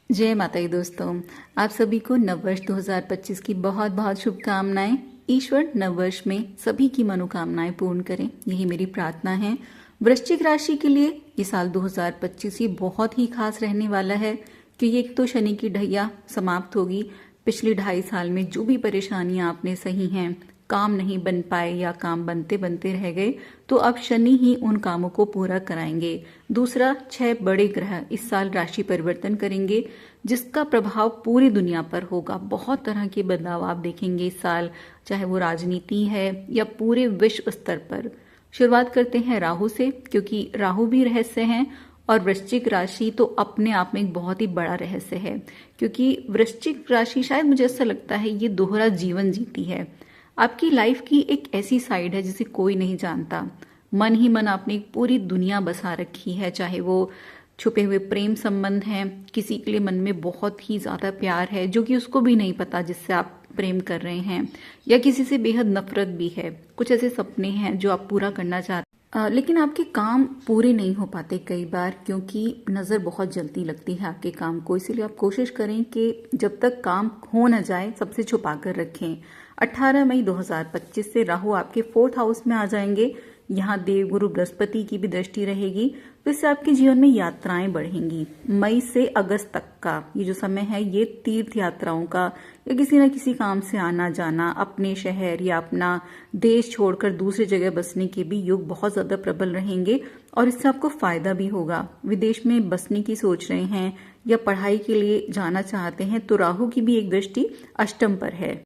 जय माता दी दोस्तों। आप सभी को नववर्ष 2025 की बहुत बहुत शुभकामनाएं। ईश्वर नववर्ष में सभी की मनोकामनाएं पूर्ण करें, यही मेरी प्रार्थना है। वृश्चिक राशि के लिए ये साल 2025 ये बहुत ही खास रहने वाला है, क्योंकि एक तो शनि की ढैया समाप्त होगी। पिछले 2.5 साल में जो भी परेशानियां आपने सही हैं, काम नहीं बन पाए या काम बनते बनते रह गए, तो अब शनि ही उन कामों को पूरा कराएंगे। दूसरा, 6 बड़े ग्रह इस साल राशि परिवर्तन करेंगे, जिसका प्रभाव पूरी दुनिया पर होगा। बहुत तरह के बदलाव आप देखेंगे इस साल, चाहे वो राजनीति है या पूरे विश्व स्तर पर। शुरुआत करते हैं राहु से, क्योंकि राहु भी रहस्य हैं और वृश्चिक राशि तो अपने आप में एक बहुत ही बड़ा रहस्य है, क्योंकि वृश्चिक राशि शायद मुझे ऐसा लगता है ये दोहरा जीवन जीती है। आपकी लाइफ की एक ऐसी साइड है जिसे कोई नहीं जानता। मन ही मन आपने एक पूरी दुनिया बसा रखी है, चाहे वो छुपे हुए प्रेम संबंध हैं, किसी के लिए मन में बहुत ही ज्यादा प्यार है जो कि उसको भी नहीं पता जिससे आप प्रेम कर रहे हैं, या किसी से बेहद नफरत भी है। कुछ ऐसे सपने हैं जो आप पूरा करना चाहते हैं, लेकिन आपके काम पूरे नहीं हो पाते कई बार, क्योंकि नज़र बहुत जल्दी लगती है आपके काम को। इसीलिए आप कोशिश करें कि जब तक काम हो न जाए सबसे छुपा कर रखें। 18 मई 2025 से राहु आपके 4th हाउस में आ जाएंगे। यहाँ देवगुरु बृहस्पति की भी दृष्टि रहेगी, तो इससे आपके जीवन में यात्राएं बढ़ेंगी। मई से अगस्त तक का ये जो समय है, ये तीर्थ यात्राओं का या किसी न किसी काम से आना जाना, अपने शहर या अपना देश छोड़कर दूसरी जगह बसने के भी योग बहुत ज्यादा प्रबल रहेंगे, और इससे आपको फायदा भी होगा। विदेश में बसने की सोच रहे हैं या पढ़ाई के लिए जाना चाहते हैं, तो राहु की भी एक दृष्टि अष्टम पर है।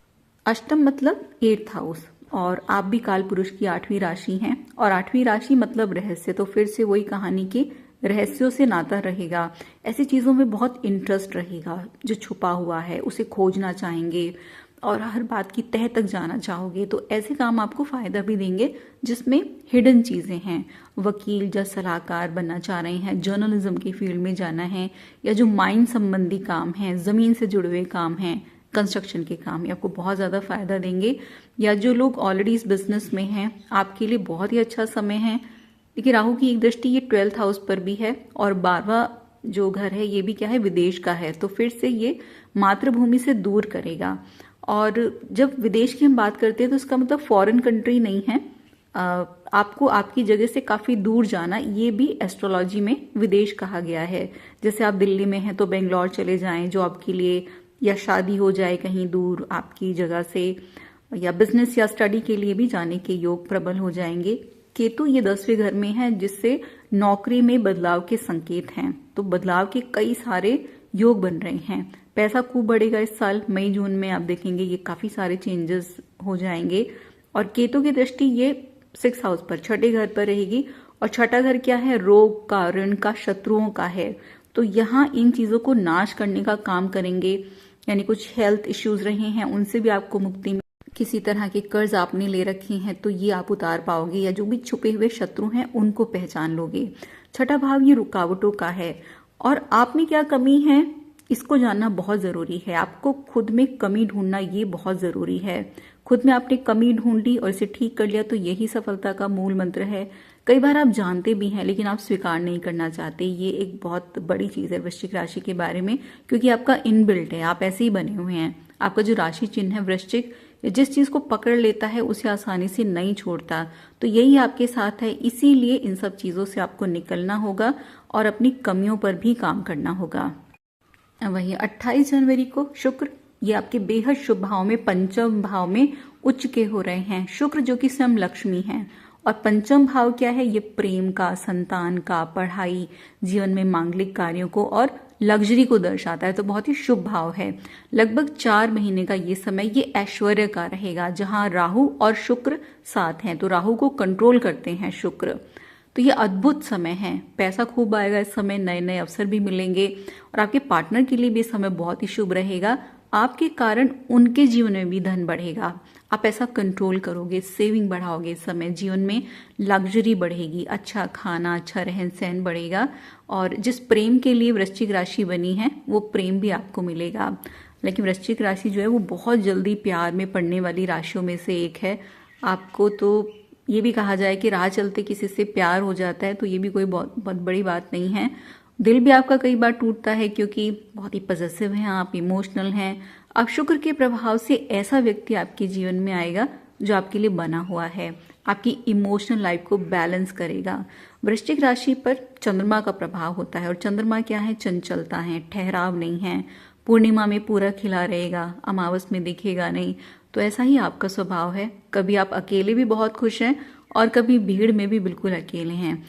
अष्टम मतलब 8th हाउस, और आप भी काल पुरुष की 8वीं राशि हैं, और 8वीं राशि मतलब रहस्य। तो फिर से वही कहानी की रहस्यों से नाता रहेगा। ऐसी चीजों में बहुत इंटरेस्ट रहेगा, जो छुपा हुआ है उसे खोजना चाहेंगे और हर बात की तह तक जाना चाहोगे। तो ऐसे काम आपको फायदा भी देंगे जिसमें हिडन चीजें हैं। वकील या सलाहकार बनना चाह रहे हैं, जर्नलिज्म की फील्ड में जाना है, या जो माइन संबंधी काम है, जमीन से जुड़े हुए काम हैं, कंस्ट्रक्शन के काम, ये आपको बहुत ज़्यादा फायदा देंगे। या जो लोग ऑलरेडी इस बिजनेस में हैं, आपके लिए बहुत ही अच्छा समय है। देखिए, राहु की एक दृष्टि ये 12th हाउस पर भी है, और 12वां जो घर है ये भी क्या है, विदेश का है। तो फिर से ये मातृभूमि से दूर करेगा। और जब विदेश की हम बात करते हैं तो इसका मतलब फॉरेन कंट्री नहीं है। आपको आपकी जगह से काफी दूर जाना, ये भी एस्ट्रोलॉजी में विदेश कहा गया है। जैसे आप दिल्ली में हैं तो बेंगलोर चले जाएं जॉब के लिए, या शादी हो जाए कहीं दूर आपकी जगह से, या बिजनेस या स्टडी के लिए भी जाने के योग प्रबल हो जाएंगे। केतु ये 10वें घर में है, जिससे नौकरी में बदलाव के संकेत हैं। तो बदलाव के कई सारे योग बन रहे हैं। पैसा खूब बढ़ेगा इस साल। मई जून में आप देखेंगे ये काफी सारे चेंजेस हो जाएंगे। और केतु की दृष्टि ये 6th हाउस पर, 6ठे घर पर रहेगी। और 6ठा घर क्या है, रोग का, ऋण का, शत्रुओं का है। तो यहाँ इन चीजों को नाश करने का काम करेंगे। यानी कुछ हेल्थ इश्यूज रहे हैं उनसे भी आपको मुक्ति मिले, किसी तरह के कर्ज आपने ले रखे हैं तो ये आप उतार पाओगे, या जो भी छुपे हुए शत्रु हैं उनको पहचान लोगे। 6ठा भाव ये रुकावटों का है, और आप में क्या कमी है इसको जानना बहुत जरूरी है। आपको खुद में कमी ढूंढना ये बहुत जरूरी है। खुद में आपने कमी ढूंढ ली और इसे ठीक कर लिया, तो यही सफलता का मूल मंत्र है। कई बार आप जानते भी हैं लेकिन आप स्वीकार नहीं करना चाहते। ये एक बहुत बड़ी चीज है वृश्चिक राशि के बारे में, क्योंकि आपका इनबिल्ट है, आप ऐसे ही बने हुए हैं। आपका जो राशि चिन्ह है वृश्चिक, जिस चीज को पकड़ लेता है उसे आसानी से नहीं छोड़ता। तो यही आपके साथ है, इसीलिए इन सब चीजों से आपको निकलना होगा और अपनी कमियों पर भी काम करना होगा। वही 28 जनवरी को शुक्र ये आपके बेहद शुभ भाव में, पंचम भाव में उच्च के हो रहे हैं। शुक्र जो कि स्वयं लक्ष्मी है, और पंचम भाव क्या है, ये प्रेम का, संतान का, पढ़ाई, जीवन में मांगलिक कार्यों को और लग्जरी को दर्शाता है। तो बहुत ही शुभ भाव है। लगभग 4 महीने का ये समय ये ऐश्वर्य का रहेगा, जहां राहु और शुक्र साथ हैं। तो राहु को कंट्रोल करते हैं शुक्र। तो ये अद्भुत समय है। पैसा खूब आएगा इस समय, नए नए अवसर भी मिलेंगे, और आपके पार्टनर के लिए भी समय बहुत ही शुभ रहेगा। आपके कारण उनके जीवन में भी धन बढ़ेगा। आप ऐसा कंट्रोल करोगे, सेविंग बढ़ाओगे इस समय, जीवन में लग्जरी बढ़ेगी, अच्छा खाना, अच्छा रहन सहन बढ़ेगा। और जिस प्रेम के लिए वृश्चिक राशि बनी है वो प्रेम भी आपको मिलेगा। लेकिन वृश्चिक राशि जो है वो बहुत जल्दी प्यार में पड़ने वाली राशियों में से एक है। आपको तो ये भी कहा जाए कि राह चलते किसी से प्यार हो जाता है, तो ये भी कोई बहुत बहुत बड़ी बात नहीं है। दिल भी आपका कई बार टूटता है क्योंकि बहुत ही पॉजिटिव हैं आप, इमोशनल हैं। अब शुक्र के प्रभाव से ऐसा व्यक्ति आपके जीवन में आएगा जो आपके लिए बना हुआ है, आपकी इमोशनल लाइफ को बैलेंस करेगा। वृश्चिक राशि पर चंद्रमा का प्रभाव होता है और चंद्रमा क्या है, चंचलता है, ठहराव नहीं है। पूर्णिमा में पूरा खिला रहेगा, अमावस में दिखेगा नहीं। तो ऐसा ही आपका स्वभाव है, कभी आप अकेले भी बहुत खुश हैं और कभी भीड़ में भी बिल्कुल अकेले हैं।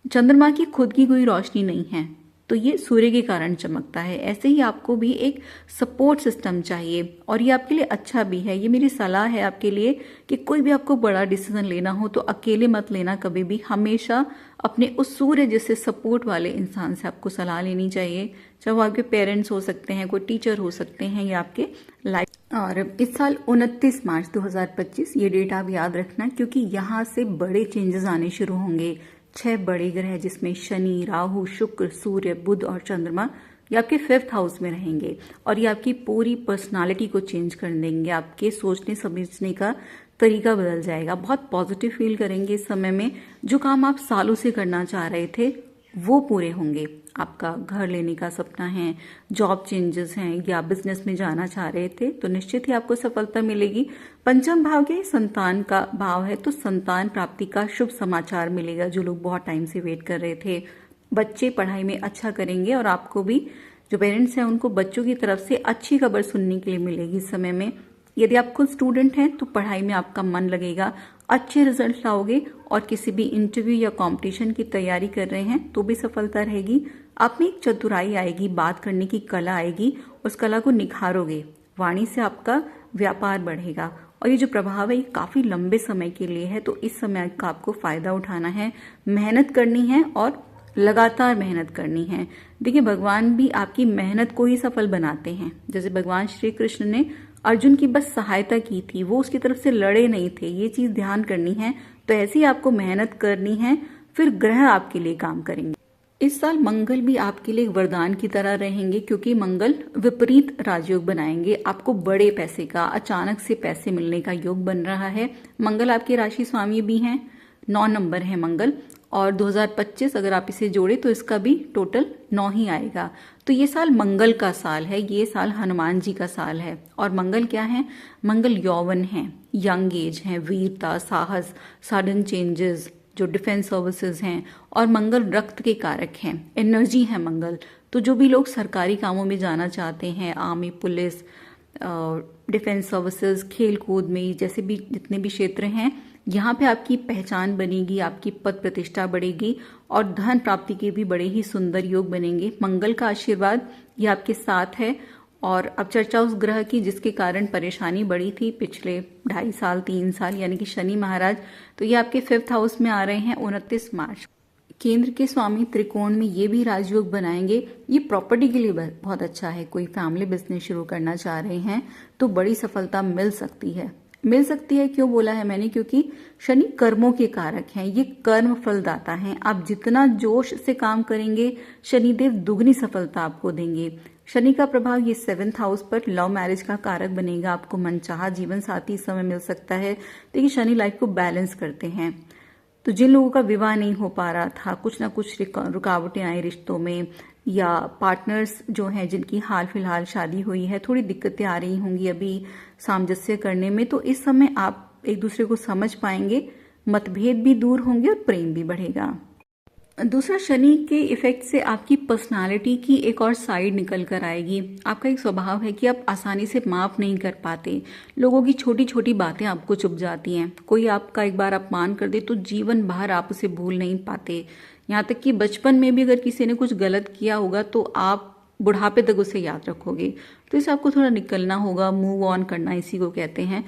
चंद्रमा की खुद की कोई रोशनी नहीं है तो ये सूर्य के कारण चमकता है। ऐसे ही आपको भी एक सपोर्ट सिस्टम चाहिए और ये आपके लिए अच्छा भी है। ये मेरी सलाह है आपके लिए कि कोई भी आपको बड़ा डिसीजन लेना हो तो अकेले मत लेना कभी भी, हमेशा अपने उस सूर्य जैसे सपोर्ट वाले इंसान से आपको सलाह लेनी चाहिए। चाहे वो आपके पेरेंट्स हो सकते हैं, कोई टीचर हो सकते हैं या आपके लाइफ। और इस साल 29 मार्च 2025 ये डेट आप याद रखना क्योंकि यहाँ से बड़े चेंजेस आने शुरू होंगे। 6 बड़े ग्रह जिसमें शनि, राहु, शुक्र, सूर्य, बुध और चंद्रमा ये आपके 5th हाउस में रहेंगे और ये आपकी पूरी पर्सनालिटी को चेंज कर देंगे। आपके सोचने समझने का तरीका बदल जाएगा, बहुत पॉजिटिव फील करेंगे इस समय में। जो काम आप सालों से करना चाह रहे थे वो पूरे होंगे। आपका घर लेने का सपना है, जॉब चेंजेस हैं या बिजनेस में जाना चाह रहे थे तो निश्चित ही आपको सफलता मिलेगी। पंचम भाव के संतान का भाव है तो संतान प्राप्ति का शुभ समाचार मिलेगा जो लोग बहुत टाइम से वेट कर रहे थे। बच्चे पढ़ाई में अच्छा करेंगे और आपको भी, जो पेरेंट्स हैं उनको बच्चों की तरफ से अच्छी खबर सुनने के लिए मिलेगी इस समय में। यदि आप खुद स्टूडेंट हैं तो पढ़ाई में आपका मन लगेगा, अच्छे रिजल्ट लाओगे और किसी भी इंटरव्यू या कंपटीशन की तैयारी कर रहे हैं तो भी सफलता रहेगी। आप में एक चतुराई आएगी, बात करने की कला आएगी, उस कला को निखारोगे। वाणी से आपका व्यापार बढ़ेगा और ये जो प्रभाव है ये काफी लंबे समय के लिए है तो इस समय का आपको फायदा उठाना है, मेहनत करनी है और लगातार मेहनत करनी है। देखिए भगवान भी आपकी मेहनत को ही सफल बनाते हैं। जैसे भगवान श्री कृष्ण ने अर्जुन की बस सहायता की थी, वो उसकी तरफ से लड़े नहीं थे, ये चीज ध्यान करनी है। तो ऐसे ही आपको मेहनत करनी है, फिर ग्रह आपके लिए काम करेंगे। इस साल मंगल भी आपके लिए एक वरदान की तरह रहेंगे क्योंकि मंगल विपरीत राजयोग बनाएंगे। आपको बड़े पैसे का, अचानक से पैसे मिलने का योग बन रहा है। मंगल आपके राशि स्वामी भी हैं, 9 नंबर है मंगल और 2025 अगर आप इसे जोड़े तो इसका भी टोटल 9 ही आएगा। तो ये साल मंगल का साल है, ये साल हनुमान जी का साल है। और मंगल क्या है, मंगल यौवन है, यंग एज है, वीरता, साहस, सडन चेंजेस, जो डिफेंस सर्विसेज हैं। और मंगल रक्त के कारक हैं, एनर्जी है मंगल। तो जो भी लोग सरकारी कामों में जाना चाहते हैं, आर्मी, पुलिस, डिफेंस सर्विसेज, खेल कूद में, जैसे भी जितने भी क्षेत्र हैं, यहाँ पे आपकी पहचान बनेगी, आपकी पद प्रतिष्ठा बढ़ेगी और धन प्राप्ति के भी बड़े ही सुंदर योग बनेंगे। मंगल का आशीर्वाद ये आपके साथ है। और अब चर्चा उस ग्रह की जिसके कारण परेशानी बढ़ी थी पिछले 2.5 साल 3 साल, यानी कि शनि महाराज। तो ये आपके 5th हाउस में आ रहे हैं 29 मार्च। केंद्र के स्वामी त्रिकोण में ये भी राजयोग बनाएंगे। ये प्रॉपर्टी के लिए बहुत अच्छा है। कोई फैमिली बिजनेस शुरू करना चाह रहे हैं तो बड़ी सफलता मिल सकती है। मिल सकती है क्यों बोला है मैंने, क्योंकि शनि कर्मों के कारक हैं, ये कर्म फलदाता हैं। आप जितना जोश से काम करेंगे शनिदेव दुगनी सफलता आपको देंगे। शनि का प्रभाव ये 7th हाउस पर लव मैरिज का कारक बनेगा। आपको मनचाहा जीवन साथी इस समय मिल सकता है। देखिए शनि लाइफ को बैलेंस करते हैं। तो जिन लोगों का विवाह नहीं हो पा रहा था, कुछ ना कुछ रुकावटें आई रिश्तों में, या पार्टनर्स जो हैं जिनकी हाल फिलहाल शादी हुई है, थोड़ी दिक्कतें आ रही होंगी अभी सामंजस्य करने में, तो इस समय आप एक दूसरे को समझ पाएंगे, मतभेद भी दूर होंगे और प्रेम भी बढ़ेगा। दूसरा, शनि के इफेक्ट से आपकी पर्सनालिटी की एक और साइड निकल कर आएगी। आपका एक स्वभाव है कि आप आसानी से माफ नहीं कर पाते, लोगों की छोटी छोटी बातें आपको चुभ जाती हैं। कोई आपका एक बार अपमान कर दे तो जीवन भर आप उसे भूल नहीं पाते। यहाँ तक कि बचपन में भी अगर किसी ने कुछ गलत किया होगा तो आप बुढ़ापे तक उसे याद रखोगे। तो इसे आपको थोड़ा निकलना होगा, मूव ऑन करना इसी को कहते हैं।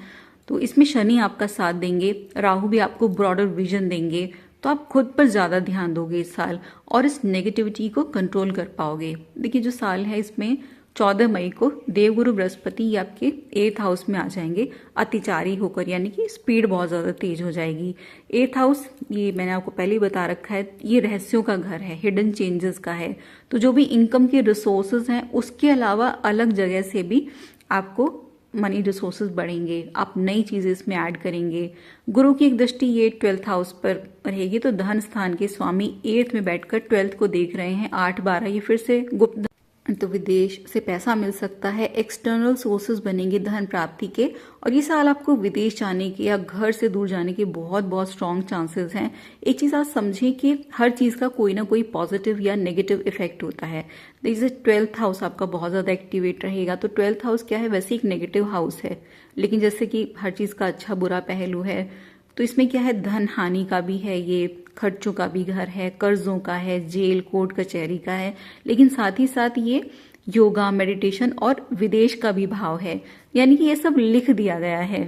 तो इसमें शनि आपका साथ देंगे, राहु भी आपको ब्रॉडर विजन देंगे। तो आप खुद पर ज्यादा ध्यान दोगे इस साल और इस नेगेटिविटी को कंट्रोल कर पाओगे। देखिए जो साल है इसमें 14 मई को देवगुरु बृहस्पति आपके 8th हाउस में आ जाएंगे अतिचारी होकर, यानी कि स्पीड बहुत ज्यादा तेज हो जाएगी। 8th हाउस ये मैंने आपको पहले ही बता रखा है, ये रहस्यों का घर है, हिडन चेंजेस का है। तो जो भी इनकम के रिसोर्सेज हैं उसके अलावा अलग जगह से भी आपको मनी रिसोर्सेज बढ़ेंगे, आप नई चीज़ें इसमें ऐड करेंगे। गुरु की एक दृष्टि ये 12th हाउस पर रहेगी, तो धन स्थान के स्वामी 8th में बैठकर 12th को देख रहे हैं। 8-12 ये फिर से गुप्त, तो विदेश से पैसा मिल सकता है, एक्सटर्नल सोर्सेज बनेंगे धन प्राप्ति के। और ये साल आपको विदेश जाने के या घर से दूर जाने के बहुत बहुत स्ट्रॉन्ग चांसेस हैं। एक चीज़ आप समझें कि हर चीज़ का कोई ना कोई पॉजिटिव या नेगेटिव इफेक्ट होता है। जैसे 12th हाउस आपका बहुत ज़्यादा एक्टिवेट रहेगा, तो 12th हाउस क्या है, वैसे एक नेगेटिव हाउस है, लेकिन जैसे कि हर चीज़ का अच्छा बुरा पहलू है, तो इसमें क्या है, धन हानि का भी है, ये खर्चों का भी घर है, कर्जों का है, जेल कोर्ट कचहरी का है, लेकिन साथ ही साथ ये योगा मेडिटेशन और विदेश का भी भाव है। यानी कि ये सब लिख दिया गया है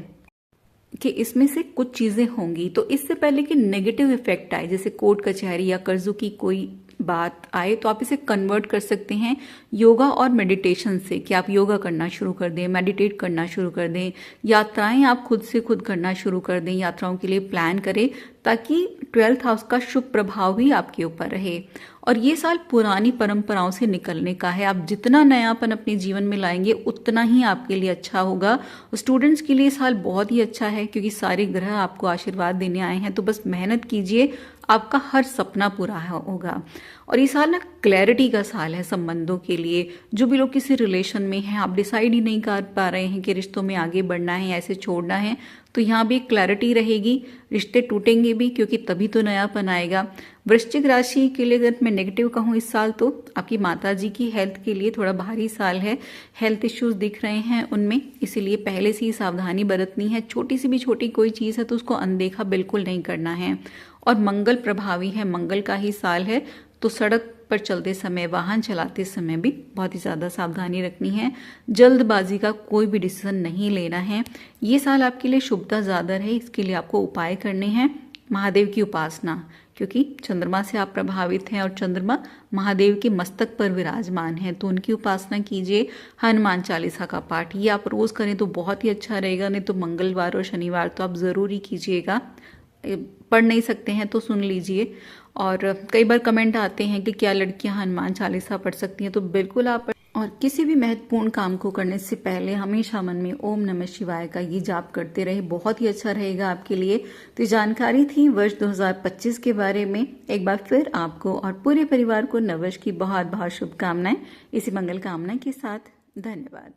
कि इसमें से कुछ चीजें होंगी। तो इससे पहले कि नेगेटिव इफेक्ट आए, जैसे कोर्ट कचहरी या कर्जों की कोई बात आए, तो आप इसे कन्वर्ट कर सकते हैं योगा और मेडिटेशन से, कि आप योगा करना शुरू कर दें, मेडिटेट करना शुरू कर दें, यात्राएं आप खुद से खुद करना शुरू कर दें, यात्राओं के लिए प्लान करें, ताकि 12th हाउस का शुभ प्रभाव भी आपके ऊपर रहे। और ये साल पुरानी परंपराओं से निकलने का है। आप जितना नयापन अपने जीवन में लाएंगे उतना ही आपके लिए अच्छा होगा। स्टूडेंट्स के लिए साल बहुत ही अच्छा है, क्योंकि सारे ग्रह आपको आशीर्वाद देने आए हैं। तो बस मेहनत कीजिए, आपका हर सपना पूरा होगा। और ये साल ना क्लैरिटी का साल है संबंधों के लिए। जो भी लोग किसी रिलेशन में हैं, आप डिसाइड ही नहीं कर पा रहे हैं कि रिश्तों में आगे बढ़ना है या ऐसे छोड़ना है, तो यहाँ भी एक क्लैरिटी रहेगी। रिश्ते टूटेंगे भी, क्योंकि तभी तो नयापन आएगा। वृश्चिक राशि के लिए अगर मैं नेगेटिव कहूँ इस साल, तो आपकी माताजी की हेल्थ के लिए थोड़ा भारी साल है। हेल्थ इश्यूज दिख रहे हैं उनमें, इसीलिए पहले से ही सावधानी बरतनी है। छोटी सी भी छोटी कोई चीज़ है तो उसको अनदेखा बिल्कुल नहीं करना है। और मंगल प्रभावी है, मंगल का ही साल है, तो सड़क पर चलते समय, वाहन चलाते समय भी बहुत ही ज़्यादा सावधानी रखनी है। जल्दबाजी का कोई भी डिसीजन नहीं लेना है। ये साल आपके लिए शुभता ज़्यादा रहे, इसके लिए आपको उपाय करने हैं। महादेव की उपासना, क्योंकि चंद्रमा से आप प्रभावित हैं और चंद्रमा महादेव के मस्तक पर विराजमान है, तो उनकी उपासना कीजिए। हनुमान चालीसा का पाठ ये आप रोज़ करें तो बहुत ही अच्छा रहेगा, नहीं तो मंगलवार और शनिवार तो आप ज़रूर ही कीजिएगा। पढ़ नहीं सकते हैं तो सुन लीजिए। और कई बार कमेंट आते हैं कि क्या लड़कियां हनुमान चालीसा पढ़ सकती हैं, तो बिल्कुल आप। और किसी भी महत्वपूर्ण काम को करने से पहले हमेशा मन में ओम नमः शिवाय का ये जाप करते रहे, बहुत ही अच्छा रहेगा आपके लिए। तो ये जानकारी थी वर्ष 2025 के बारे में। एक बार फिर आपको और पूरे परिवार को नववर्ष की बहुत बहुत शुभकामनाएं। इसी मंगल कामना के साथ धन्यवाद।